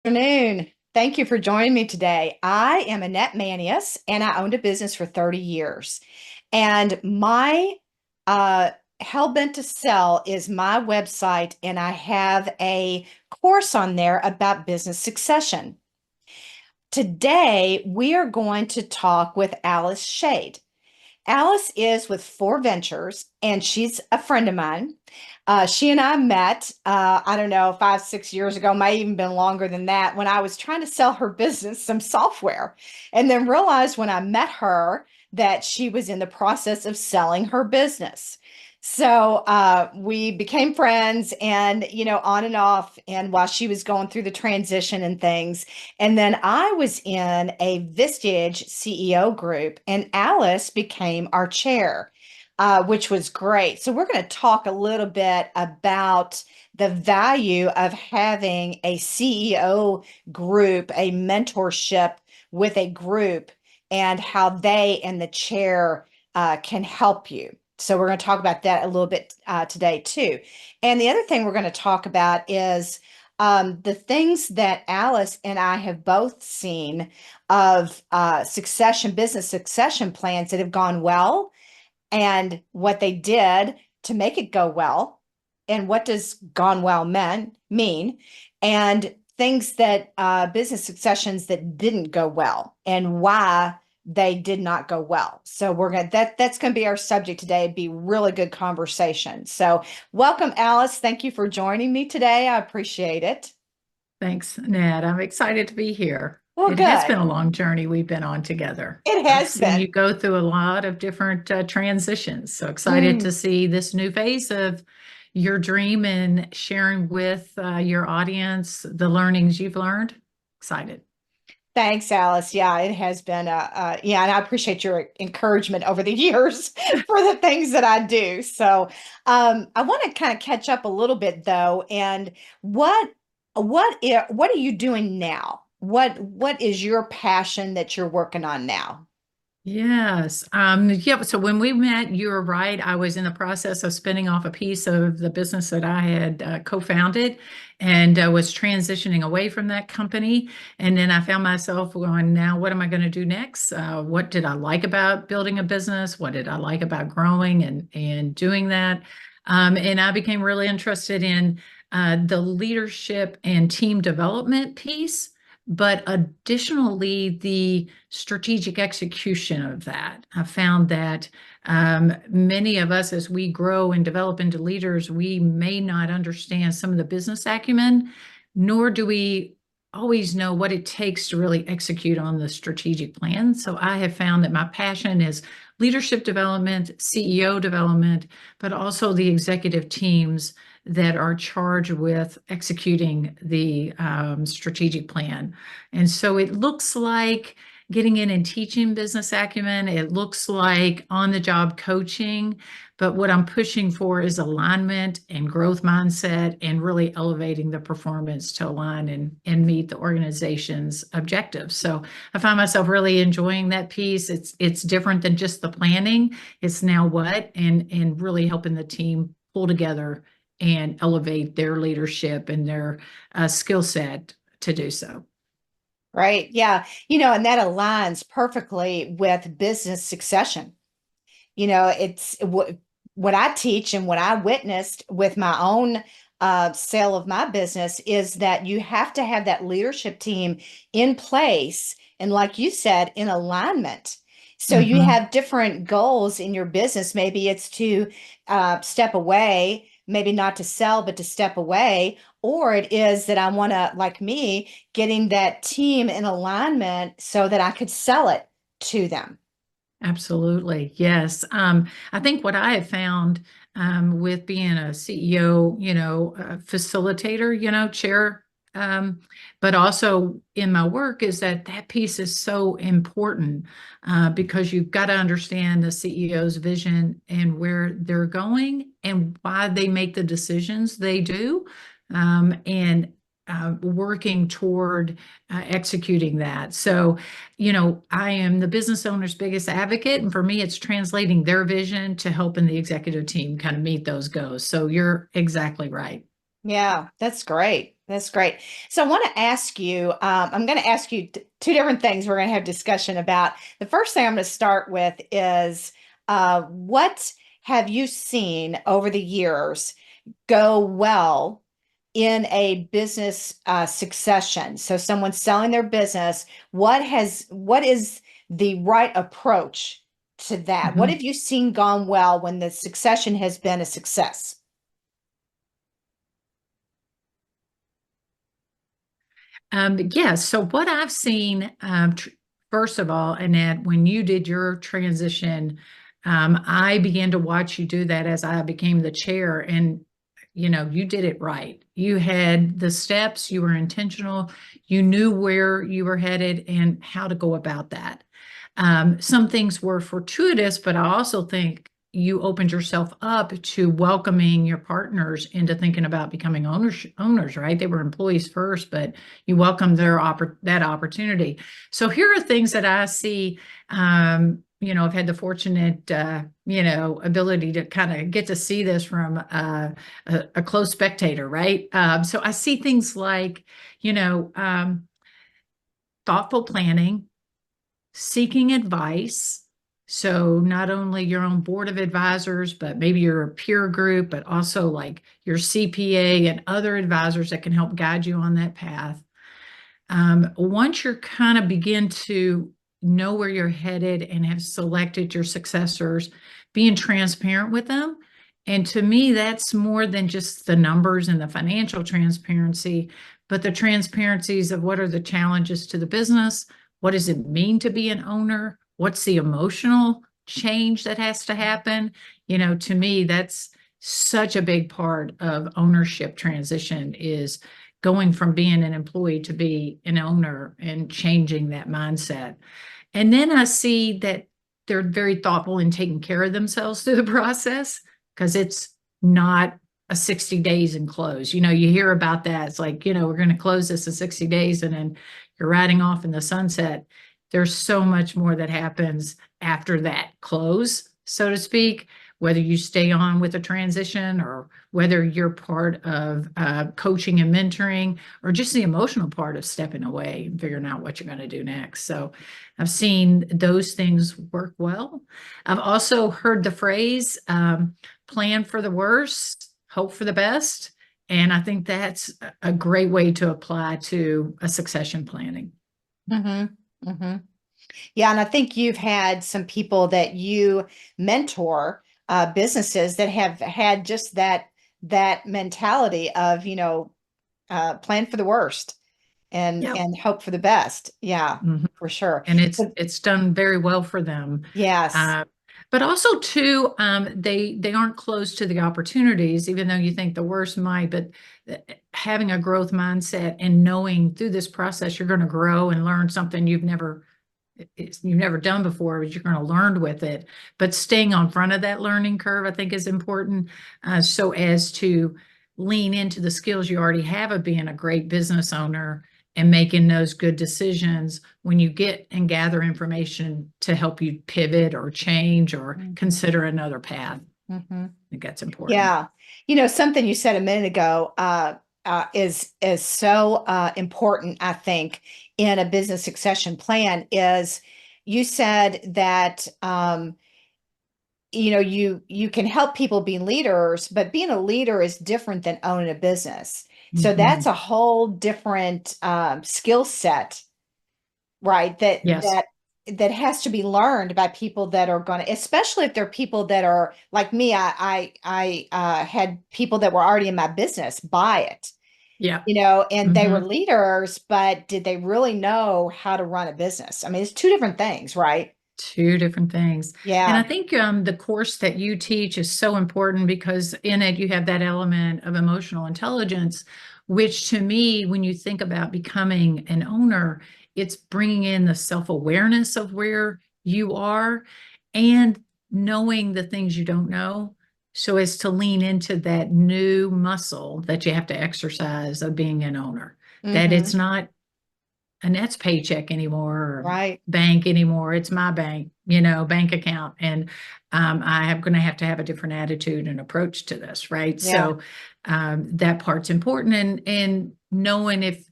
afternoon. Thank you for joining me today. I am Annette Manius, and I owned a business for 30 years. And my uh, Hell Bent to Sell is my website, and I have a course on there about business succession. Today, we are going to talk with Alice Shade. Alice is with Four Ventures, and she's a friend of mine. She and I met, I don't know, 5, 6 years ago, might even been longer than that, when I was trying to sell her business some software, and then realized when I met her that she was in the process of selling her business. So we became friends and, on and off. And while she was going through the transition and things, and then I was in a Vistage CEO group, and Alice became our chair, which was great. So, we're going to talk a little bit about the value of having a CEO group, a mentorship with a group, and how they and the chair can help you. So, we're going to talk about that a little bit today, too. And the other thing we're going to talk about is the things that Alice and I have both seen of business succession plans that have gone well, and what they did to make it go well, and what does gone well mean, and things that business successions that didn't go well, and why they did not go well. So we're gonna that's gonna be our subject today. It'd be really good conversation. So welcome, Alice. Thank you for joining me today. I appreciate it. Thanks, Ned. I'm excited to be here. Well, It has been good. a long journey we've been on together. It I've has seen been. you go through a lot of different transitions. So excited to Mm. see this new phase of your dream and sharing with your audience the learnings you've learned. Excited. Thanks, Alice. Yeah, it has been yeah, and I appreciate your encouragement over the years for the things that I do. So, I want to kind of catch up a little bit though, and what are you doing now? What is your passion that you're working on now? Yes. Yeah. So when we met, you were right. I was in the process of spinning off a piece of the business that I had co-founded and was transitioning away from that company. And then I found myself going, now what am I going to do next? What did I like about building a business? What did I like about growing and doing that? And I became really interested in the leadership and team development piece, but additionally, the strategic execution of that. I found that many of us, as we grow and develop into leaders, we may not understand some of the business acumen, nor do we always know what it takes to really execute on the strategic plan. So I have found that my passion is leadership development, CEO development, but also the executive teams that are charged with executing the strategic plan. And so it looks like getting in and teaching business acumen. It looks like on-the-job coaching. But what I'm pushing for is alignment and growth mindset and really elevating the performance to align and meet the organization's objectives. So I find myself really enjoying that piece. It's different than just the planning. It's now what and really helping the team pull together and elevate their leadership and their skill set to do so. Right. Yeah. And that aligns perfectly with business succession. It's what I teach and what I witnessed with my own sale of my business is that you have to have that leadership team in place. And like you said, in alignment. So you Mhm. have different goals in your business. Maybe it's to step away, maybe not to sell, but to step away. Or it is that I want to, like me, getting that team in alignment so that I could sell it to them. Absolutely. Yes. I think what I have found with being a CEO, a facilitator, chair, um, but also in my work is that that piece is so important because you've got to understand the CEO's vision and where they're going and why they make the decisions they do. And working toward executing that. So, I am the business owner's biggest advocate. And for me, it's translating their vision to helping the executive team kind of meet those goals. So you're exactly right. Yeah, that's great. That's great. So I want to ask you, I'm going to ask you two different things we're going to have discussion about. The first thing I'm going to start with is what have you seen over the years go well in a business succession? So someone's selling their business. What is the right approach to that? What Mhm. have you seen gone well when the succession has been a success? Yeah, so what I've seen, first of all, Annette, when you did your transition, I began to watch you do that as I became the chair, and you did it right. You had the steps, you were intentional, you knew where you were headed and how to go about that. Some things were fortuitous, but I also think you opened yourself up to welcoming your partners into thinking about becoming owners, right? They were employees first, but you welcomed that opportunity. So here are things that I see. I've had the fortunate, ability to kind of get to see this from a close spectator, right? So I see things like, you know, um, thoughtful planning, seeking advice. So not only your own board of advisors, but maybe your peer group, but also like your CPA and other advisors that can help guide you on that path. Once you're kind of begin to know where you're headed and have selected your successors, being transparent with them. And to me, that's more than just the numbers and the financial transparency, but the transparencies of what are the challenges to the business? What does it mean to be an owner? What's the emotional change that has to happen? To me, that's such a big part of ownership transition is going from being an employee to be an owner and changing that mindset. And then I see that they're very thoughtful in taking care of themselves through the process because it's not a 60 days and close. You hear about that. It's like, we're going to close this in 60 days and then you're riding off in the sunset. There's so much more that happens after that close, so to speak, whether you stay on with a transition or whether you're part of coaching and mentoring or just the emotional part of stepping away and figuring out what you're going to do next. So I've seen those things work well. I've also heard the phrase plan for the worst, hope for the best. And I think that's a great way to apply to a succession planning. Mm-hmm. Mm-hmm. Yeah, and I think you've had some people that you mentor, businesses that have had just that mentality of, plan for the worst and Yep. and hope for the best. Yeah, Mhm. for sure. And it's But it's done very well for them. yes. Uh, but also too, they aren't closed to the opportunities, even though you think the worst might. But having a growth mindset and knowing through this process you're going to grow and learn something you've never done before, but you're going to learn with it. But staying on front of that learning curve, I think, is important, so as to lean into the skills you already have of being a great business owner and making those good decisions when you get and gather information to help you pivot or change or Mhm, consider another path. mhm. I think that's important. Yeah. Something you said a minute ago is so important, I think, in a business succession plan is you said that you can help people be leaders, but being a leader is different than owning a business. So that's Mhm. a whole different skill set, right? That Yes. that that has to be learned by people that are going to, especially if they're people that are like me. I had people that were already in my business buy it, Yeah. and they were Mhm. leaders, but did they really know how to run a business? I mean, it's two different things, right? Two different things. And I Yeah. think the course that you teach is so important because in it you have that element of emotional intelligence, which to me, when you think about becoming an owner, it's bringing in the self-awareness of where you are and knowing the things you don't know so as to lean into that new muscle that you have to exercise of being an owner. That it's Mm-hmm. not Annette's paycheck anymore or Right. bank anymore. It's my bank, bank account. And I am going to have a different attitude and approach to this, right? Yeah. So that part's important. And knowing if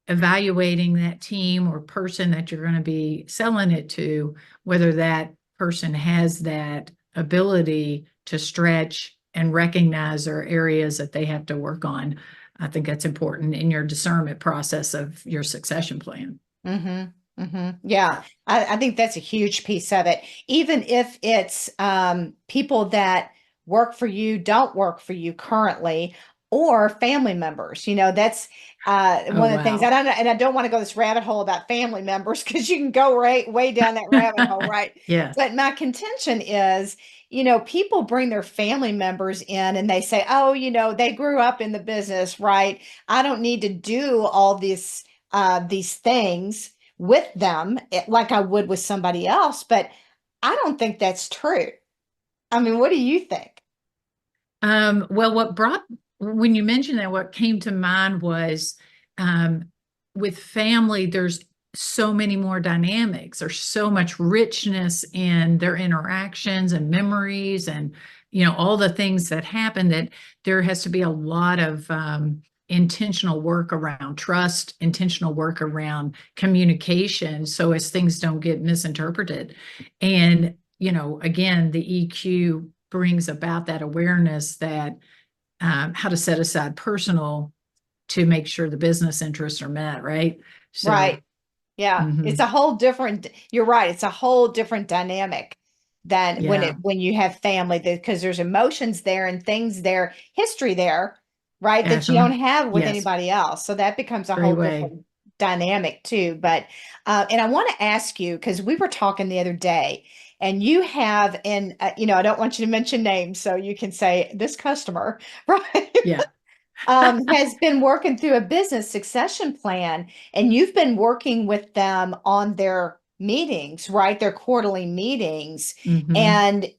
evaluating that team or person that you're going to be selling it to, whether that person has that ability to stretch and recognize their areas that they have to work on. I think that's important in your discernment process of your succession plan. Mm-hmm. Mm-hmm. Yeah. I think that's a huge piece of it. Even if it's people that work for you, don't work for you currently, or family members, that's Oh, one of the things. wow. And I don't want to go this rabbit hole about family members because you can go right way down that rabbit hole, right? Yes. But my contention is, people bring their family members in and they say, oh, they grew up in the business, right? I don't need to do all these things with them like I would with somebody else. But I don't think that's true. I mean, what do you think? Well, when you mentioned that, what came to mind was um, with family, there's so many more dynamics. There's so much richness in their interactions and memories and, all the things that happen that there has to be a lot of intentional work around trust, intentional work around communication. So as things don't get misinterpreted. And, again, the EQ brings about that awareness that how to set aside personal to make sure the business interests are met, right? So, Right. Yeah. It's mhm, a whole different, you're right. It's a whole different dynamic than yeah, when you have family, because there's emotions there and things there, history there, right, that you uh-huh, don't have with yes, anybody else. So that becomes a great whole way. different dynamic too. But and I want to ask you, because we were talking the other day, and you have, and I don't want you to mention names, so you can say this customer, right? Yeah. Has been working through a business succession plan, and you've been working with them on their meetings, right? Their quarterly meetings. Hmm. And,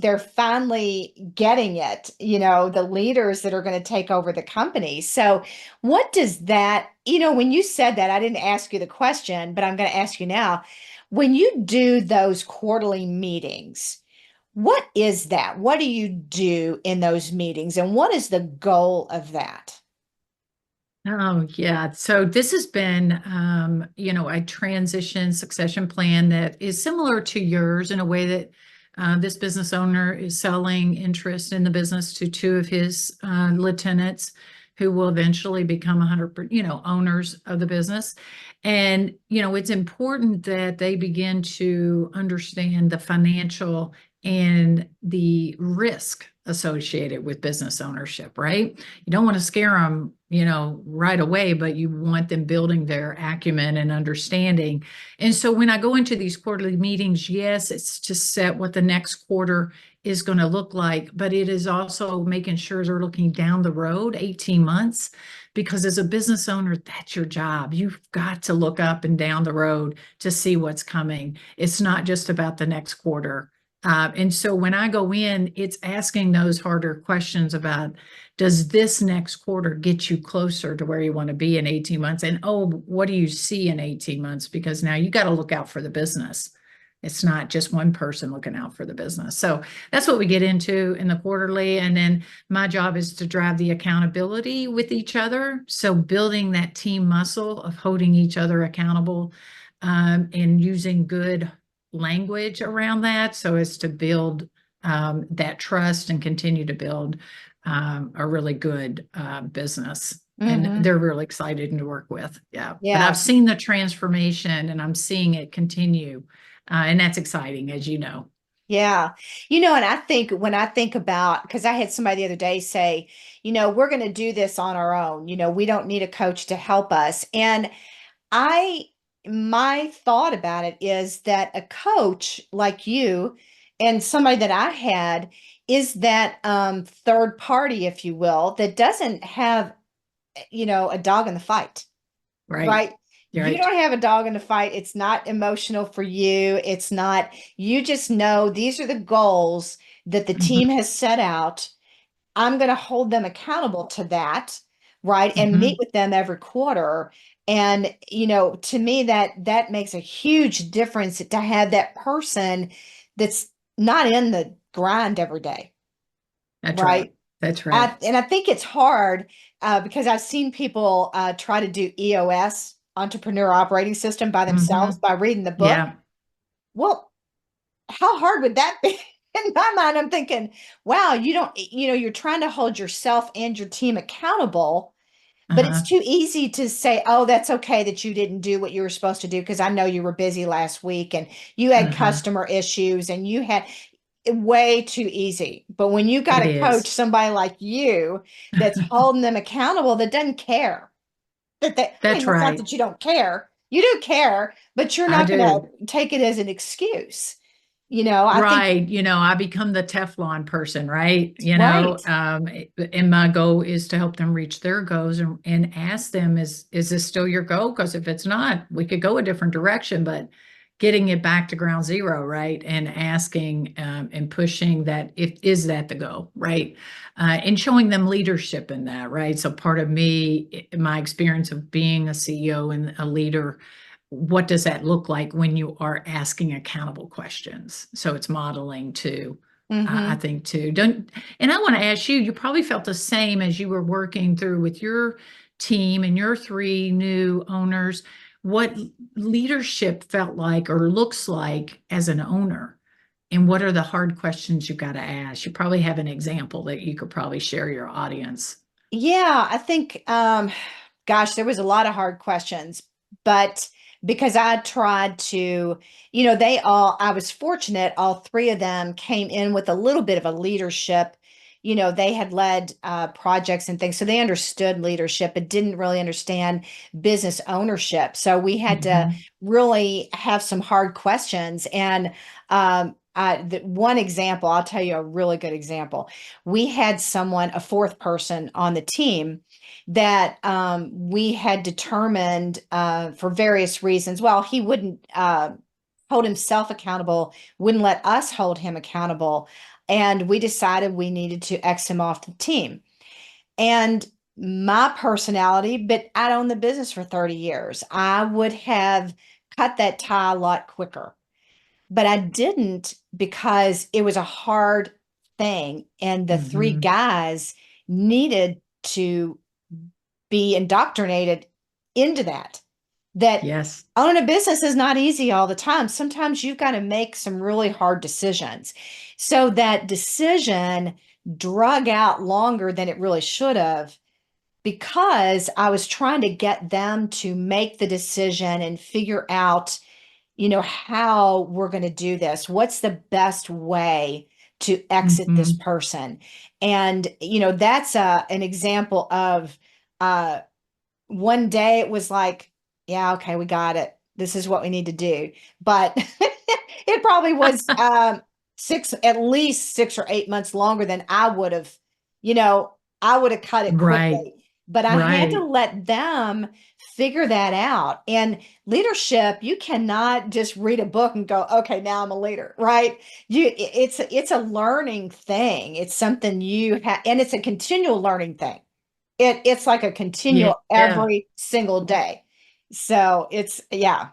they're finally getting it, the leaders that are going to take over the company. So, what does that, when you said that, I didn't ask you the question, but I'm going to ask you now. When you do those quarterly meetings, what is that? What do you do in those meetings? And what is the goal of that? Oh, yeah. So this has been, a transition succession plan that is similar to yours in a way that this business owner is selling interest in the business to two of his lieutenants who will eventually become 100%, owners of the business. And, it's important that they begin to understand the financial and the risk associated with business ownership, right? You don't want to scare them, right away, but you want them building their acumen and understanding. And so when I go into these quarterly meetings, yes, it's to set what the next quarter is going to look like, but it is also making sure they're looking down the road 18 months, because as a business owner, that's your job. You've got to look up and down the road to see what's coming. It's not just about the next quarter. And so when I go in, it's asking those harder questions about, does this next quarter get you closer to where you want to be in 18 months? And oh, what do you see in 18 months? Because now you got to look out for the business. It's not just one person looking out for the business. So that's what we get into in the quarterly. And then my job is to drive the accountability with each other. So building that team muscle of holding each other accountable and using good language around that so as to build that trust and continue to build a really good business. And Hmm. they're really excited to work with. Yeah. But I've Yeah. seen the transformation and I'm seeing it continue. And that's exciting, as you know. Yeah. And I think when I think about, because I had somebody the other day say, we're going to do this on our own. We don't need a coach to help us. And I, my thought about it is that a coach like you and somebody that I had is that third party, if you will, that doesn't have, a dog in the fight, Right. right? You're You right. don't have a dog in the fight. It's not emotional for you. It's not, you just know these are the goals that the Hmm. team has set out. I'm going to hold them accountable to that, right? And meet Hmm. with them every quarter. And, to me, that makes a huge difference to have that person that's not in the grind every day, That's right. right? That's right. And I think it's hard because I've seen people try to do EOS, Entrepreneur Operating System, by themselves Hmm. by reading the book. Yeah. Well, how hard would that be? In my mind, I'm thinking, wow, you don't, you're trying to hold yourself and your team accountable, but it's Uh-huh. too easy to say, oh, that's okay that you didn't do what you were supposed to do because I know you were busy last week and you had Uh-huh. customer issues and you had way too easy. But when you got It to coach is. somebody like you that's holding them accountable, that doesn't care I mean, That's that's not right. that you don't care. You do care, but you're I not going do. to take it as an excuse. I think, Right. I become the Teflon person, right? right. And my goal is to help them reach their goals and ask them, is this still your goal? Because if it's not, we could go a different direction, but getting it back to ground zero, right? And asking and pushing that, if is that the goal, right? And showing them leadership in that, right? So part of me, my experience of being a CEO and a leader, what does that look like when you are asking accountable questions? So it's modeling too. I Hmm. think too. Don't, and I want to ask you, you probably felt the same as you were working through with your team and your three new owners, what leadership felt like or looks like as an owner. And what are the hard questions you got to ask? You probably have an example that you could probably share your audience. Yeah, I think, gosh, there was a lot of hard questions, but because I tried to, I was fortunate, all three of them came in with a little bit of a leadership. They had led projects and things, so they understood leadership, but didn't really understand business ownership. So we had to Mhm. really have some hard questions. And one example, I'll tell you a really good example. We had someone, a fourth person on the team that we had determined for various reasons. Well, he wouldn't hold himself accountable, wouldn't let us hold him accountable. And we decided we needed to X him off the team. And my personality, but I'd owned the business for 30 years. I would have cut that tie a lot quicker, but I didn't because it was a hard thing. And the three Mhm. guys needed to be indoctrinated into that Yes. owning a business is not easy all the time. Sometimes you've got to make some really hard decisions. So that decision drug out longer than it really should have because I was trying to get them to make the decision and figure out, how we're going to do this. What's the best way to exit this Mhm. person? And, that's an example of uh, one day it was like, yeah, okay, we got it. This is what we need to do. But it probably was at least 6 or 8 months longer than I would have, you know, I would have cut it Right. quickly. But I had to Right. let them figure that out. And leadership, you cannot just read a book and go, okay, now I'm a leader, right? It's a learning thing. It's something you have, and it's a continual learning thing. It's like a Yeah. continual Yeah. every single day. So yeah.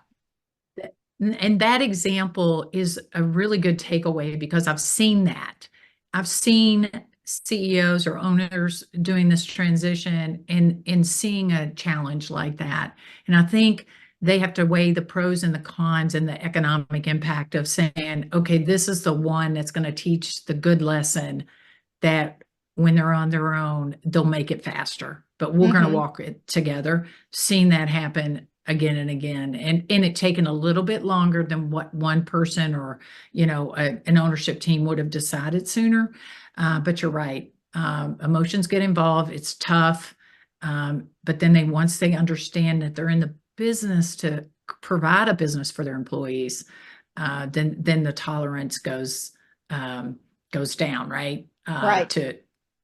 And that example is a really good takeaway because I've seen that. I've seen CEOs or owners doing this transition and seeing a challenge like that. And I think they have to weigh the pros and the cons and the economic impact of saying, okay, this is the one that's going to teach the good lesson that when they're on their own, they'll make it faster. But we're going to Hmm. walk it together. Seen that happen again and again, and it taken a little bit longer than what one person or an ownership team would have decided sooner. But you're right. Emotions get involved. It's tough. But then once they understand that they're in the business to provide a business for their employees, then the tolerance goes down, right? Right.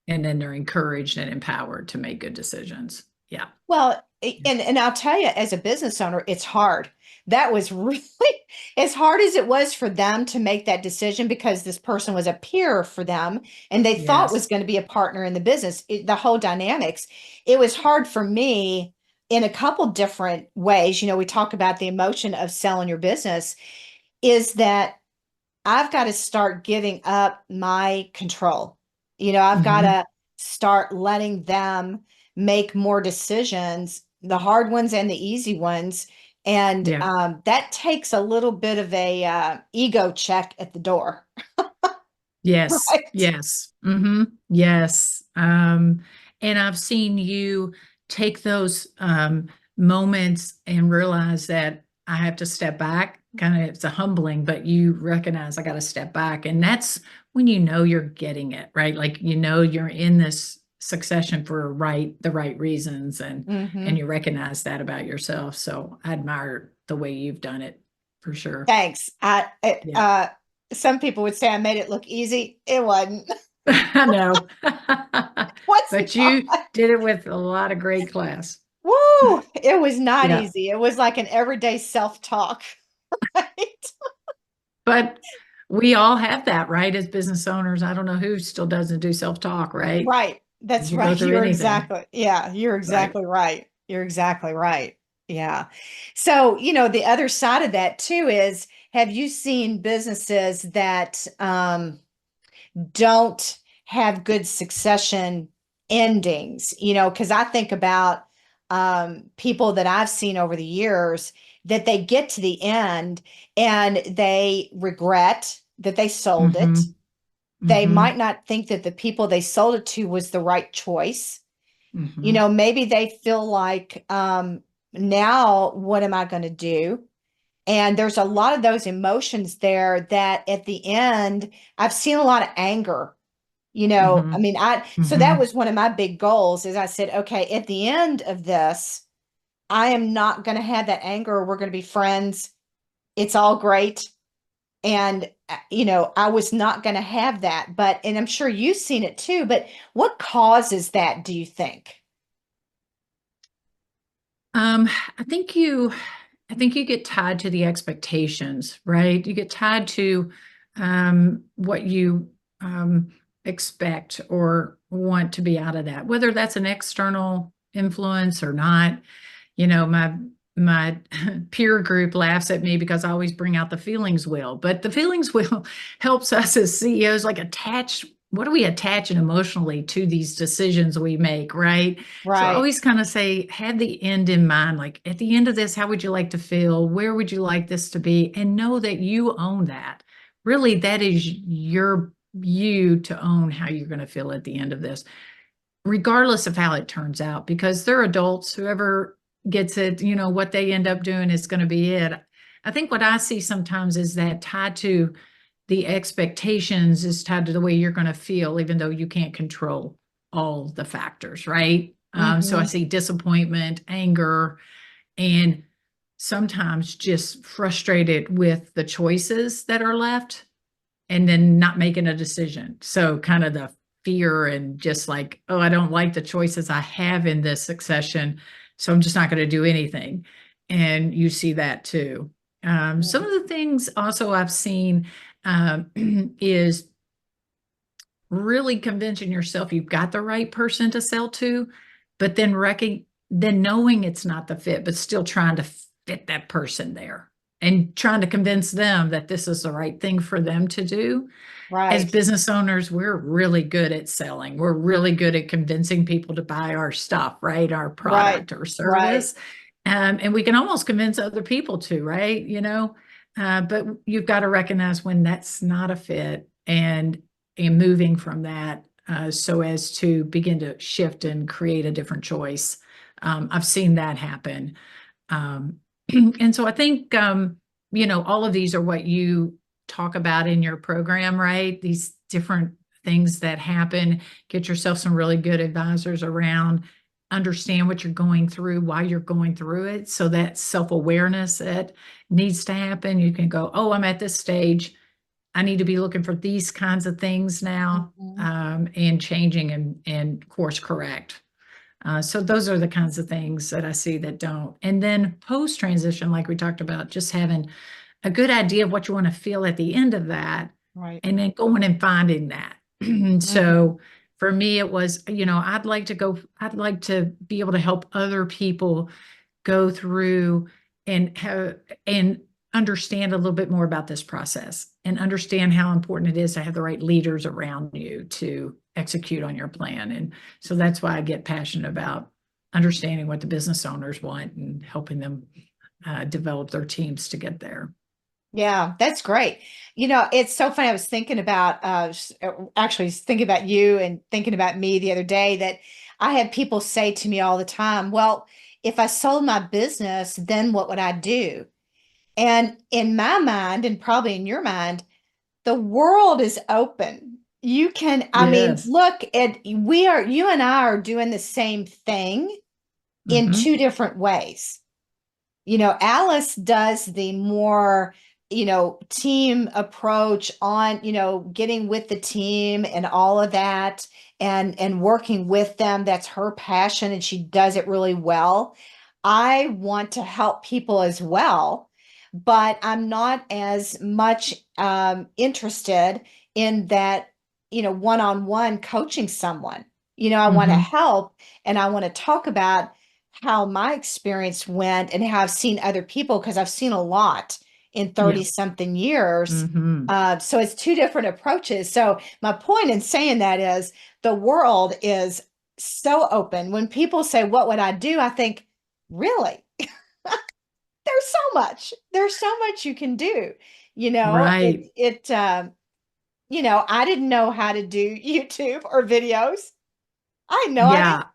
And then they're encouraged and empowered to make good decisions. Yeah. Well, and I'll tell you, as a business owner, it's hard. That was really as hard as it was for them to make that decision because this person was a peer for them and they thought was Yes. going to be a partner in the business. The whole dynamics. It was hard for me in a couple different ways. We talk about the emotion of selling your business, is that I've got to start giving up my control. I've got Hmm. to start letting them make more decisions, the hard ones and the easy ones. And Yeah. that takes a little bit of a ego check at the door, Yes. right? Yes. Yes. And I've seen you take those moments and realize that I have to step back. Kind of, it's a humbling, but you recognize I got to step back. And that's when you know you're getting it, right? Like, you're in this succession for the right reasons, and Hmm. you recognize that about yourself. So I admire the way you've done it for sure. Thanks. Yeah. Some people would say I made it look easy. It wasn't. I know. What's But not? you did it with a lot of great class. Woo! It was not Yeah. easy. It was like an everyday self-talk, right? But we all have that, right? As business owners. I don't know who still doesn't do self-talk, right? Right. That's As you go right. through anything, You're right? exactly right. You're exactly right. Yeah. So, the other side of that too is, have you seen businesses that don't have good succession endings? Because I think about people that I've seen over the years, that they get to the end and they regret that they sold it. Mm-hmm. They Mm-hmm. might not think that the people they sold it to was the right choice. Mm-hmm. Maybe they feel like, now what am I going to do? And there's a lot of those emotions there that at the end, I've seen a lot of anger. I Mm-hmm. mean, so that Mm-hmm. was one of my big goals, is I said, okay, at the end of this, I am not going to have that anger. We're going to be friends. It's all great. And, I was not going to have that. And I'm sure you've seen it too, but what causes that, do you think? Um, I think you I think you get tied to the expectations, right? You get tied to what you expect or want to be out of that, whether that's an external influence or not. My peer group laughs at me because I always bring out the feelings wheel, but the feelings wheel helps us as CEOs like attach what are we attaching emotionally to these decisions we make, right? So I Right. always kind of say, have the end in mind. Like at the end of this, how would you like to feel? Where would you like this to be? And know that you own that. Really, that is you to own how you're going to feel at the end of this, regardless of how it turns out, because they're adults. Whoever gets it, what they end up doing is going to be it. I think what I see sometimes is that tied to the expectations is tied to the way you're going to feel, even though you can't control all the factors, right? So I Hmm. see disappointment, anger, and sometimes just frustrated with the choices that are left and then not making a decision. So kind of the fear and just like, oh, I don't like the choices I have in this succession. So I'm just not going to do anything. And you see that too. Some of the things also I've seen is really convincing yourself you've got the right person to sell to, but then knowing it's not the fit, but still trying to fit that person there and trying to convince them that this is the right thing for them to do. As Right. business owners, we're really good at selling. We're really good at convincing people to buy our stuff, right? Our Right. product or Right. service. And we can almost convince other people to, right? But you've got to recognize when that's not a fit and moving from that so as to begin to shift and create a different choice. I've seen that happen. Um, and so I think, all of these are what you talk about in your program, right? These different things that happen. Get yourself some really good advisors around, understand what you're going through, why you're going through it. So that self-awareness that needs to happen. You can go, oh, I'm at this stage. I need to be looking for these kinds of things now, Mhm. and changing and course correct. So those are the kinds of things that I see that don't. And then post transition, like we talked about, just having a good idea of what you want to feel at the end of that, Right. and then going and finding that. Hmm. So for me, it was, I'd like to be able to help other people go through and have and understand a little bit more about this process and understand how important it is to have the right leaders around you to execute on your plan. And so that's why I get passionate about understanding what the business owners want and helping them develop their teams to get there. Yeah, that's great. It's so funny. I was thinking about actually thinking about you and thinking about me the other day that I have people say to me all the time, well, if I sold my business, then what would I do? And in my mind, and probably in your mind, the world is open. I mean, Yes. look at you and I are doing the same thing in Hmm. two different ways. Alice does the more, team approach on, getting with the team and all of that and working with them. That's her passion and she does it really well. I want to help people as well, but I'm not as much interested in that, one-on-one coaching someone. I want to Hmm. help and I want to talk about how my experience went and how I've seen other people because I've seen a lot in Yeah. 30 something years. Hmm. So it's two different approaches. So my point in saying that is the world is so open. When people say, what would I do? I think, really? There's so much you can do. Right. I didn't know how to do YouTube or videos. I had no idea.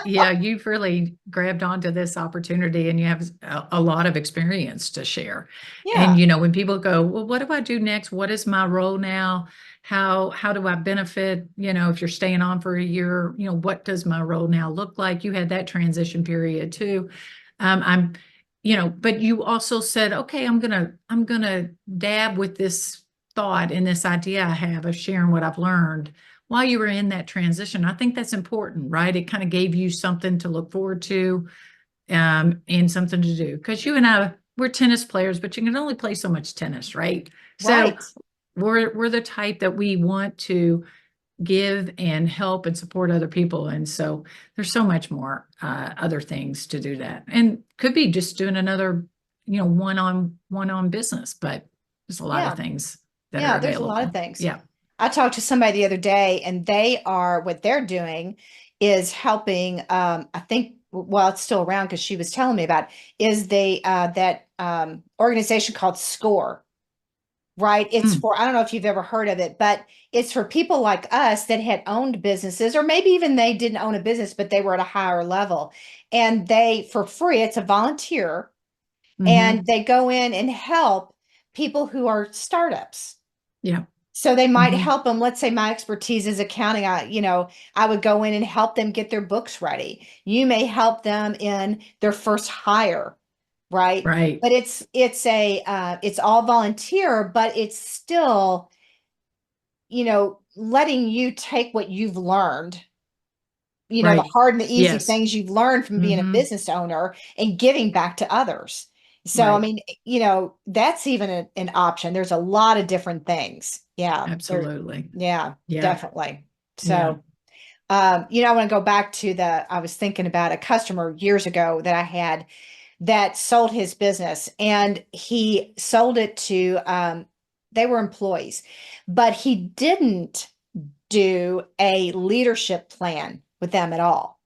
Yeah. You've really grabbed onto this opportunity and you have a lot of experience to share. And Yeah. when people go, well, what do I do next? What is my role now? How do I benefit? If you're staying on for a year, what does my role now look like? You had that transition period too. I'm, but you also said, okay, I'm gonna dab with this thought and this idea I have of sharing what I've learned while you were in that transition. I think that's important, right? It kind of gave you something to look forward to, and something to do. Because you and I, we're tennis players, but you can only play so much tennis, right? So Right. we're the type that we want to give and help and support other people. And so there's so much more other things to do that. And could be just doing another, one on business, but there's a lot of Yeah. things that are Yeah, there's a lot of available. things. Yeah. I talked to somebody the other day, and what they're doing is helping. I think, well, it's still around because she was telling me about is that organization called SCORE, right? It's Mm. for, I don't know if you've ever heard of it, but it's for people like us that had owned businesses, or maybe even they didn't own a business, but they were at a higher level. And for free, it's a volunteer, Hmm. and they go in and help people who are startups. Yeah. So they might Hmm. help them. Let's say my expertise is accounting. I would go in and help them get their books ready. You may help them in their first hire, right? Right. But it's all volunteer, but it's still, letting you take what you've learned, the Right. hard and the easy Yes. things you've learned from being a Hmm. business owner and giving back to others. So, I Right. mean, that's even an option. There's a lot of different things. Yeah. Absolutely. Yeah, Yeah. definitely. Yeah. So, I want to go back to I was thinking about a customer years ago that I had that sold his business and he sold it to, they were employees, but he didn't do a leadership plan with them at all,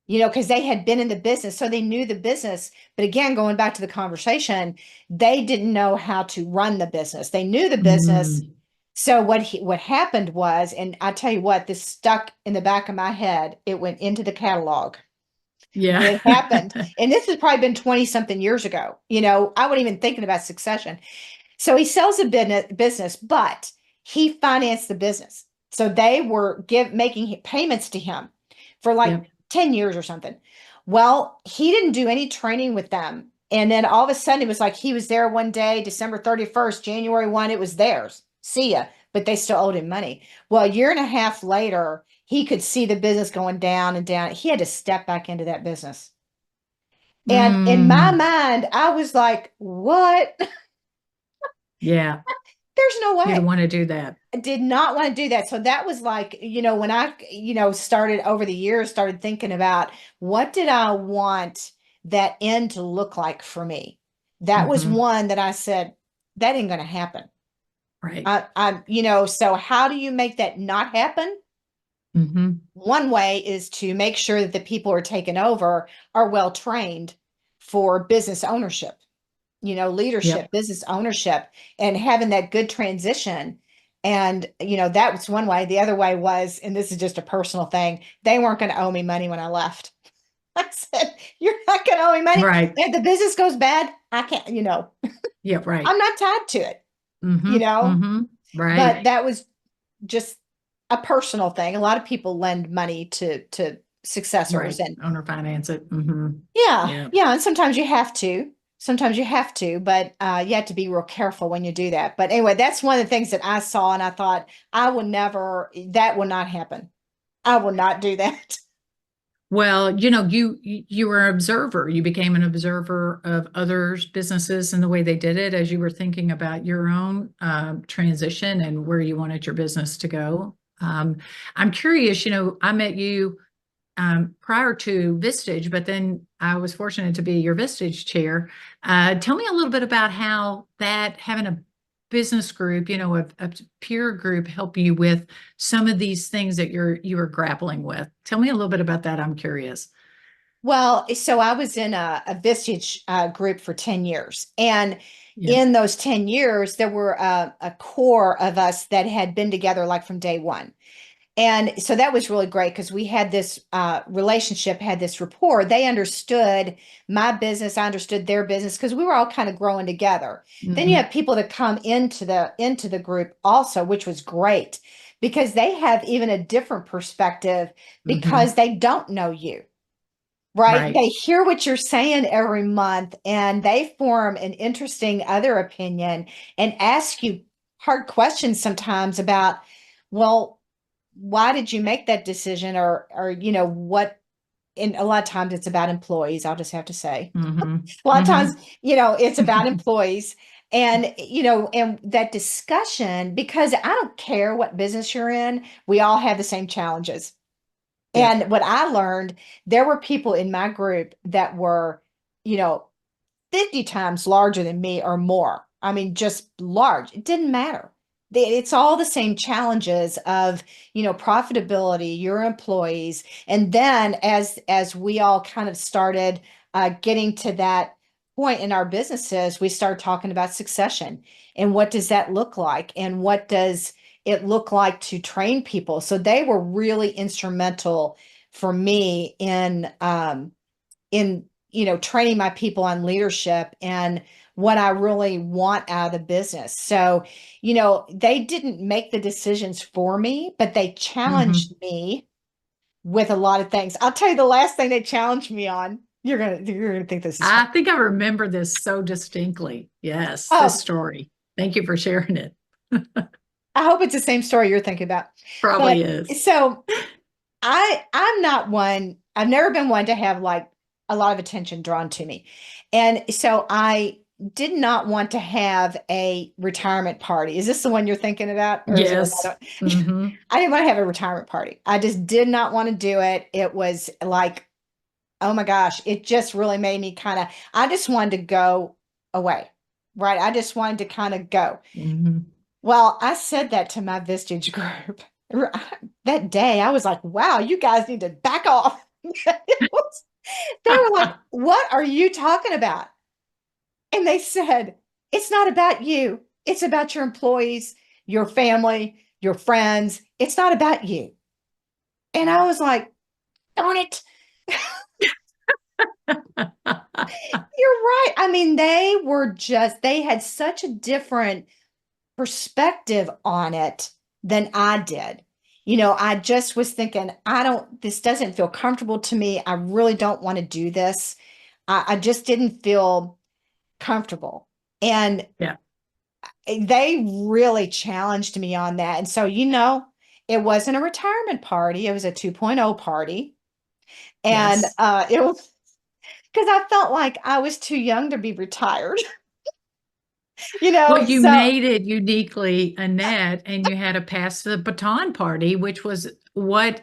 because they had been in the business, so they knew the business. But again, going back to the conversation, they didn't know how to run the business. They knew the business. Mm. So what happened was, and I tell you what, this stuck in the back of my head. It went into the catalog when Yeah. it happened. And this has probably been 20 something years ago. I wasn't even thinking about succession. So he sells a business, but he financed the business. So they were making payments to him for like Yep. 10 years or something. Well, he didn't do any training with them. And then all of a sudden it was like he was there one day, December 31st, January 1, it was theirs. See ya. But they still owed him money. Well, a year and a half later, he could see the business going down and down. He had to step back into that business. And in my Mm. mind, I was like, what? Yeah. There's no You don't way. want to do that. I did not want to do that. So that was like, when I, started over the years, started thinking about what did I want that end to look like for me? That was Hmm. one that I said, that ain't going to happen. Right. So how do you make that not happen? Hmm. One way is to make sure that the people who are taking over are well trained for business ownership, leadership, Yep. business ownership, and having that good transition. And, that was one way. The other way was, and this is just a personal thing, they weren't going to owe me money when I left. I said, you're not going to owe me money. Right. If the business goes bad, I can't, Yep. Right. I'm not tied to it, Hmm. Hmm. Right. but that was just a personal thing. A lot of people lend money to successors, Right. and Owner finance it. Hmm. yeah, Yeah. yeah, and sometimes you have to. Sometimes you have to, but you have to be real careful when you do that. But anyway, that's one of the things that I saw, and I thought I will never. That will not happen. I will not do that. Well, you were an observer. You became an observer of others' businesses and the way they did it as you were thinking about your own transition and where you wanted your business to go. I'm curious, I met you prior to Vistage, but then I was fortunate to be your Vistage chair. Tell me a little bit about how that having a business group, a peer group help you with some of these things that you are grappling with. Tell me a little bit about that. I'm curious. Well, so I was in a Vistage group for 10 years. And Yeah. in those 10 years, there were a core of us that had been together like from day one. And so that was really great because we had this relationship, had this rapport. They understood my business, I understood their business because we were all kind of growing together. Then you Hmm. have people that come into the group also, which was great because they have even a different perspective Hmm. because they don't know you. Right? Right. They hear what you're saying every month and they form an interesting other opinion and ask you hard questions sometimes about, well, why did you make that decision? Or, what, and a lot of times it's about employees, I'll just have to say. Hmm. A lot of Hmm. times, it's about employees. And, and that discussion, because I don't care what business you're in, we all have the same challenges. Yep. And what I learned, there were people in my group that were, you know, 50 times larger than me or more. I mean, just large. It didn't matter. It's all the same challenges of, profitability, your employees. And then as we all kind of started getting to that point in our businesses, we started talking about succession and what does that look like? And what does it look like to train people? So they were really instrumental for me in training my people on leadership and what I really want out of the business. So, they didn't make the decisions for me, but they challenged Hmm. me with a lot of things. I'll tell you the last thing they challenged me on. You're gonna think this is I funny. think I remember this so distinctly. Yes, this Oh, story. Thank you for sharing it. I hope it's the same story you're thinking about. But Probably is. so I'm not one, I've never been one to have like a lot of attention drawn to me. And so I did not want to have a retirement party. Is this the one you're thinking about? Or is there Yes. another? Hmm. I didn't want to have a retirement party. I just did not want to do it. It was like, oh my gosh, it just really made me kind of, I just wanted to go away, right? I just wanted to kind of go. Hmm. Well, I said that to my Vistage group. That day, I was like, wow, you guys need to back off. They were like, what are you talking about? And they said, it's not about you. It's about your employees, your family, your friends. It's not about you. And I was like, darn it. You're right. I mean, they had such a different perspective on it than I did. I just was thinking, this doesn't feel comfortable to me. I really don't want to do this. I just didn't feel comfortable. And Yeah. they really challenged me on that. And so, it wasn't a retirement party, it was a 2.0 party. And Yes. it was because I felt like I was too young to be retired. Well, you So made it uniquely Annette, and you had a pass the baton party, which was what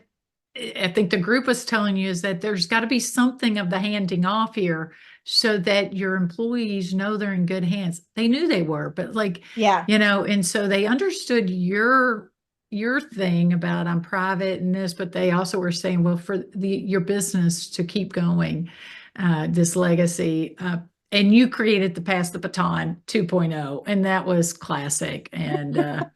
I think the group was telling you is that there's got to be something of the handing off here so that your employees know they're in good hands. They knew they were, but like, yeah, and so they understood your thing about I'm private and this, but they also were saying, well, for your business to keep going, this legacy, and you created the Pass the Baton 2.0, and that was classic. And I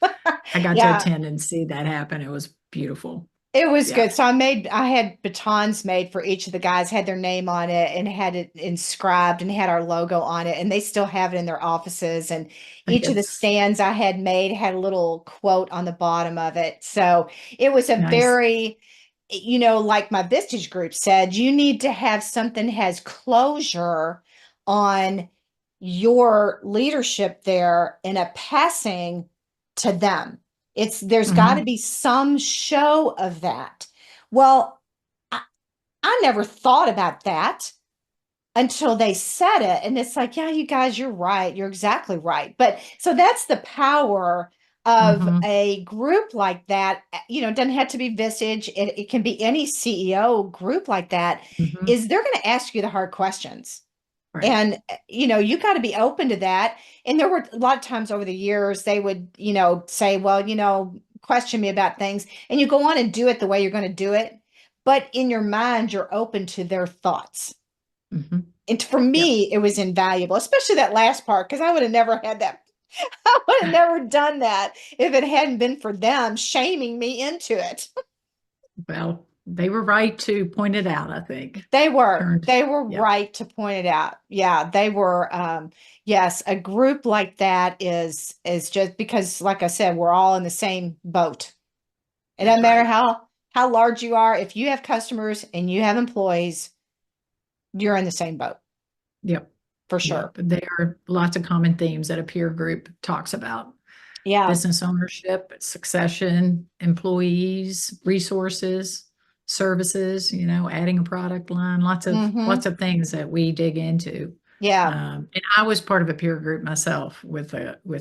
got to yeah. attend and see that happen. It was beautiful. It was Yeah. good. So I had batons made for each of the guys, had their name on it and had it inscribed and had our logo on it. And they still have it in their offices. And each of the Yes. stands I had made had a little quote on the bottom of it. So it was a Nice. very, like my Vistage group said, you need to have something that has closure on your leadership there in a passing to them. There's got to Hmm. be some show of that. Well, I, I never thought about that until they said it. And it's like, yeah, you guys, you're right. You're exactly right. But so that's the power of Hmm. a group like that. It doesn't have to be Vistage. It can be any CEO group like that, Hmm. is they're going to ask you the hard questions. Right. And, you got to be open to that. And there were a lot of times over the years, they would, say, well, question me about things. And you go on and do it the way you're going to do it. But in your mind, you're open to their thoughts. Hmm. And for Yep. me, it was invaluable, especially that last part, because I would have never had that. I would have never done that if it hadn't been for them shaming me into it. Well, they were right to point it out, I think. They were. Turned. They were Yep. right to point it out. Yeah, they were. Yes, a group like that is just because, like I said, we're all in the same boat. It That's doesn't matter right. how large you are. If you have customers and you have employees, you're in the same boat Yep. for Yep. sure. There are lots of common themes that a peer group talks about. Yeah. Business ownership, succession, employees, resources, services, adding a product line, lots Hmm. of things that we dig into. Yeah. And I was part of a peer group myself with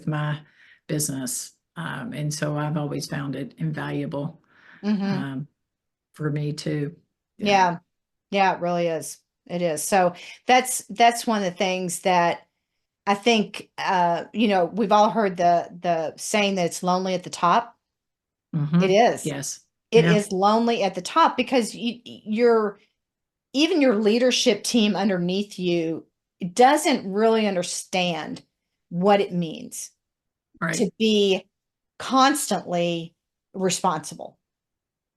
my business. And so I've always found it invaluable Hmm. um, for me too. Yeah. Yeah. Yeah, it really is. It is. So that's one of the things that I think we've all heard the saying that it's lonely at the top. It Hmm. is. Yes. It Yeah. is lonely at the top because even your leadership team underneath you doesn't really understand what it means Right. to be constantly responsible.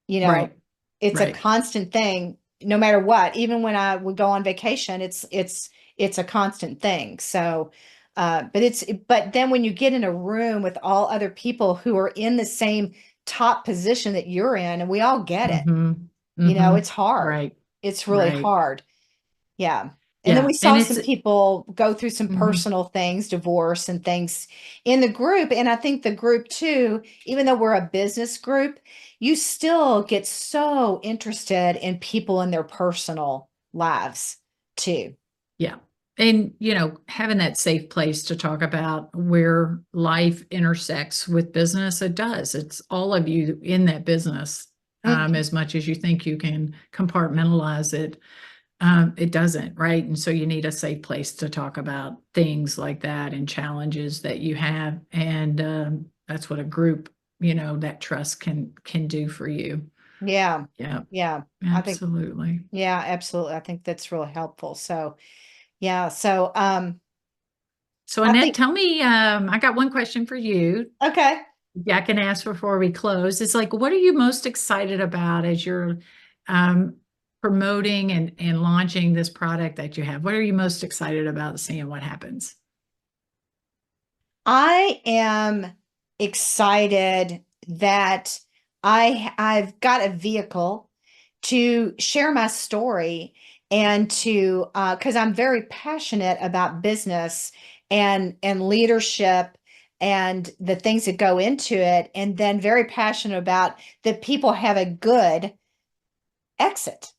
You know, Right. it's a Right. constant thing, no matter what. Even when I would go on vacation, it's a constant thing. So, but then when you get in a room with all other people who are in the same top position that you're in, and we all get it, Hmm. Hmm. it's hard. Right. It's really Right. hard. Yeah. And then Yeah. we And saw it's some people go through some mhm. personal things, divorce and things in the group. And I think the group too, even though we're a business group, you still get so interested in people in their personal lives too. Yeah. And, having that safe place to talk about where life intersects with business, it does. It's all of you in that business, Mhm. as much as you think you can compartmentalize it. It doesn't, right? And so you need a safe place to talk about things like that and challenges that you have. And that's what a group, that trust can do for you. Yeah. Yeah, Yeah. I think, absolutely. yeah, absolutely. I think that's really helpful. So, yeah. So, So I Annette, think, tell me, I got one question for you. okay. Yeah, I can ask before we close. It's like, what are you most excited about as you're um, promoting and launching this product that you have? What are you most excited about seeing what happens? I am excited that I've got a vehicle to share my story and to because I'm very passionate about business and leadership and the things that go into it, and then very passionate about that people have a good exit.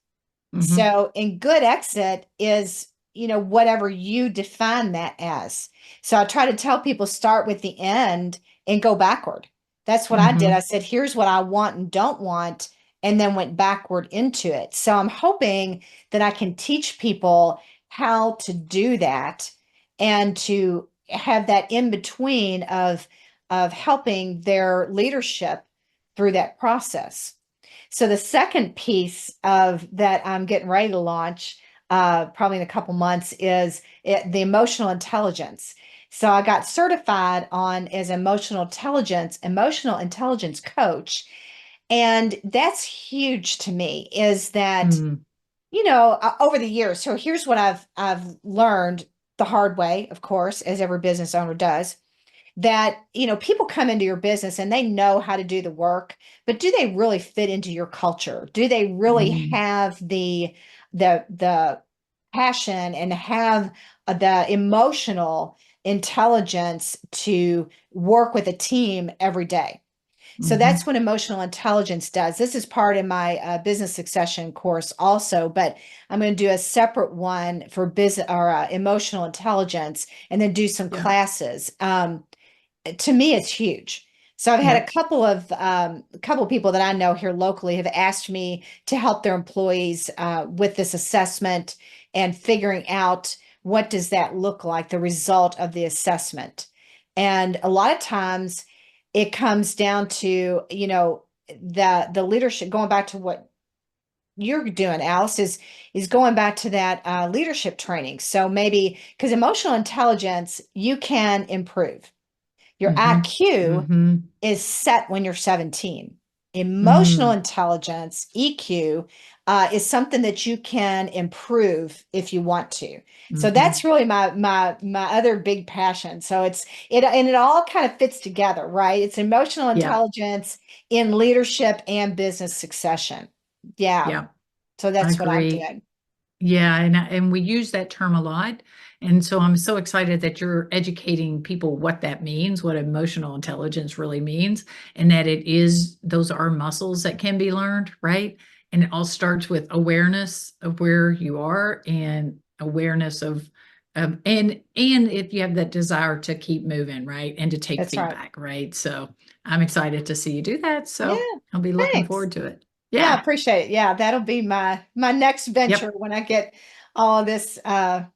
Hmm. So, in good exit is whatever you define that as. So I try to tell people start with the end and go backward. That's what I did. I Hmm. said, here's what I want and don't want, and then went backward into it. So I'm hoping that I can teach people how to do that and to have that in between of helping their leadership through that process. So the second piece of that I'm getting ready to launch, probably in a couple months, is the emotional intelligence. So I got certified on as emotional intelligence coach, and that's huge to me. Is that Mm. over the years. So here's what I've learned the hard way, of course, as every business owner does, that people come into your business and they know how to do the work, but do they really fit into your culture? Do they really Mm. have the passion and have the emotional intelligence to work with a team every day? So that's Hmm. what emotional intelligence does. This is part of my business succession course also, but I'm going to do a separate one for business or emotional intelligence, and then do some Yeah. classes. To me, it's huge. So I've had Yep. a couple of people that I know here locally have asked me to help their employees with this assessment and figuring out what does that look like, the result of the assessment. And a lot of times it comes down to, the leadership, going back to what you're doing, Alice, is going back to that leadership training. So maybe because emotional intelligence, you can improve. Your Hmm. IQ Hmm. is set when you're 17. Emotional Mm. intelligence, EQ, is something that you can improve if you want to. So Hmm. that's really my other big passion. So it all kind of fits together, right? It's emotional Yeah. intelligence in leadership and business succession. Yeah. Yeah. So I that's what I agree. did. Yeah, and we use that term a lot. And so I'm so excited that you're educating people what that means, what emotional intelligence really means, and that it is those are muscles that can be learned, right? And it all starts with awareness of where you are and awareness of and if you have that desire to keep moving, right? And to take That's right. feedback, right? So I'm excited to see you do that. Yeah. So I'll be looking Thanks. forward to it. Yeah, I Yeah. appreciate it. Yeah, that'll be my next venture Yep. when I get all of this on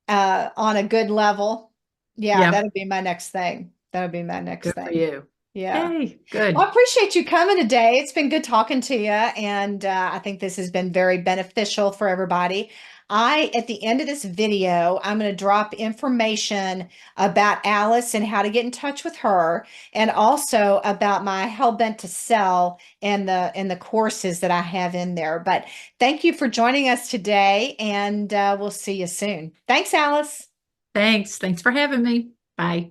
a good level. Yeah, Yep. that'll be my next thing. That'll be my next Good for thing. you. Yeah. Hey, Well, I good. appreciate you coming today. It's been good talking to you, and I think this has been very beneficial for everybody. At the end of this video, I'm going to drop information about Alice and how to get in touch with her, and also about my Hell Bent to Sell and the courses that I have in there. But thank you for joining us today, and we'll see you soon. Thanks, Alice. Thanks. Thanks for having me. Bye.